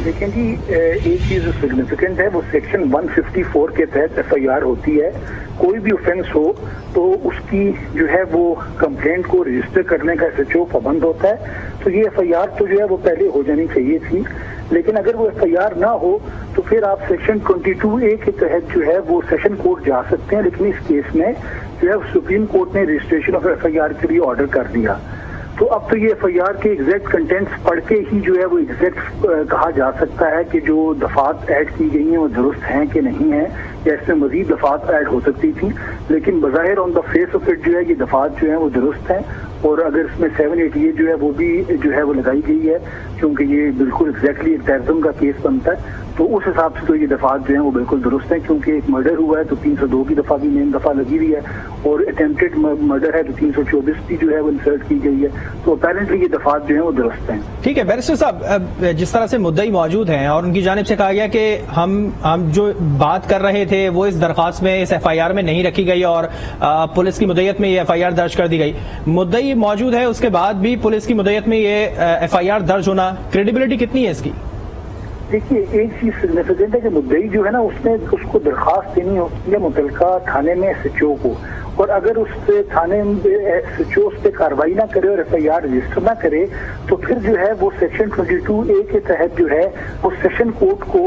دیکھیں جی، ایک چیز جو سگنیفیکینٹ ہے وہ سیکشن 154 کے تحت ایف آئی آر ہوتی ہے. کوئی بھی اوفینس ہو تو اس کی جو ہے وہ کمپلینٹ کو رجسٹر کرنے کا ایس ایچ او پابند ہوتا ہے. تو یہ ایف آئی آر تو جو ہے وہ پہلے ہو جانی چاہیے تھی، لیکن اگر وہ ایف آئی آر نہ ہو تو پھر آپ سیکشن 22A کے تحت جو ہے وہ سیشن کورٹ جا سکتے ہیں. لیکن اس کیس میں جو ہے سپریم کورٹ نے registration of F I R کے لیے آرڈر کر دیا. تو اب تو یہ ایف آئی آر کے ایگزیکٹ کنٹینٹس پڑھ کے ہی جو ہے وہ ایگزیکٹ کہا جا سکتا ہے کہ جو دفعات ایڈ کی گئی ہیں وہ درست ہیں کہ نہیں ہیں، یا اس میں مزید دفعات ایڈ ہو سکتی تھیں. لیکن بظاہر آن دا فیس آف اٹ جو ہے یہ دفعات جو ہیں وہ درست ہیں، اور اگر اس میں 788 جو ہے وہ بھی جو ہے وہ لگائی گئی ہے، کیونکہ یہ بالکل ایگزیکٹلی ایک ٹیررزم کا کیس بنتا ہے، تو اس حساب سے تو یہ دفعات جو ہیں وہ بالکل درست ہیں. کیونکہ ایک مرڈر ہوا ہے تو 302 کی دفعہ بھی مین دفعہ لگی ہوئی ہے، اور اٹیمپٹڈ مرڈر ہے تو 324 کی جو ہے وہ انسرٹ کی گئی ہے. تو اپیرنٹلی یہ دفعات جو ہیں وہ درست ہیں. ٹھیک ہے بیرسٹر صاحب، جس طرح سے مدعی موجود ہیں اور ان کی جانب سے کہا گیا کہ ہم جو بات کر رہے تھے وہ اس درخواست میں، اس ایف آئی آر میں نہیں رکھی گئی، اور پولیس کی مدعیت میں یہ ایف آئی آر درج کر دی گئی. مدعی موجود ہے، اس کے بعد بھی پولیس کی مدعیت میں یہ ایف آئی آر درج ہونا، کریڈیبلٹی کتنی ہے اس کی؟ دیکھیے، ایک چیز سگنیفیکینٹ ہے کہ مدعی جو ہے نا اس کو درخواست دینی ہوتی ہے متعلقہ تھانے میں ایس ایچ او کو، اور اگر اس پہ تھانے میں ایس ایچ او اس پہ کارروائی نہ کرے اور ایف آئی آر رجسٹر نہ کرے تو پھر جو ہے وہ سیکشن 22A کے تحت جو ہے وہ سیشن کورٹ کو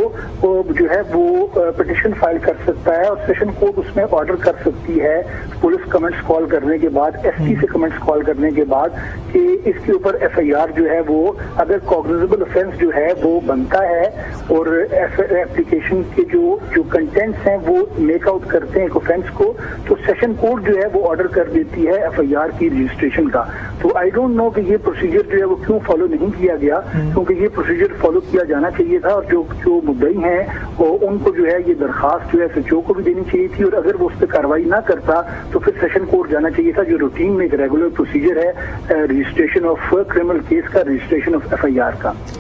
جو ہے وہ پٹیشن فائل کر سکتا ہے، اور سیشن کورٹ اس میں آرڈر کر سکتی ہے پولیس کمنٹس کال کرنے کے بعد، ایس پی سے کمنٹس کال کرنے کے بعد، کہ اس کے اوپر ایف آئی آر جو ہے وہ اگر کوگنیزیبل افینس جو ہے وہ بنتا ہے اور ایپلیکیشن کے جو کنٹینٹس ہیں وہ میک آؤٹ کرتے ہیں ایک اوفینس کو، تو سیشن کورٹ جو ہے وہ آرڈر کر دیتی ہے ایف آئی آر کی رجسٹریشن کا. تو آئی ڈونٹ نو کہ یہ پروسیجر جو ہے وہ کیوں فالو نہیں کیا گیا، کیونکہ یہ پروسیجر فالو کیا جانا چاہیے تھا، اور جو مدعی ہیں ان کو جو ہے یہ درخواست جو ہے ایس ایچ او کو بھی دینی چاہیے تھی، اور اگر وہ اس پہ کارروائی نہ کرتا تو پھر سیشن کورٹ جانا چاہیے تھا، جو روٹین میں ایک ریگولر پروسیجر ہے رجسٹریشن آف کرمنل کیس کا، registration of F I R کا.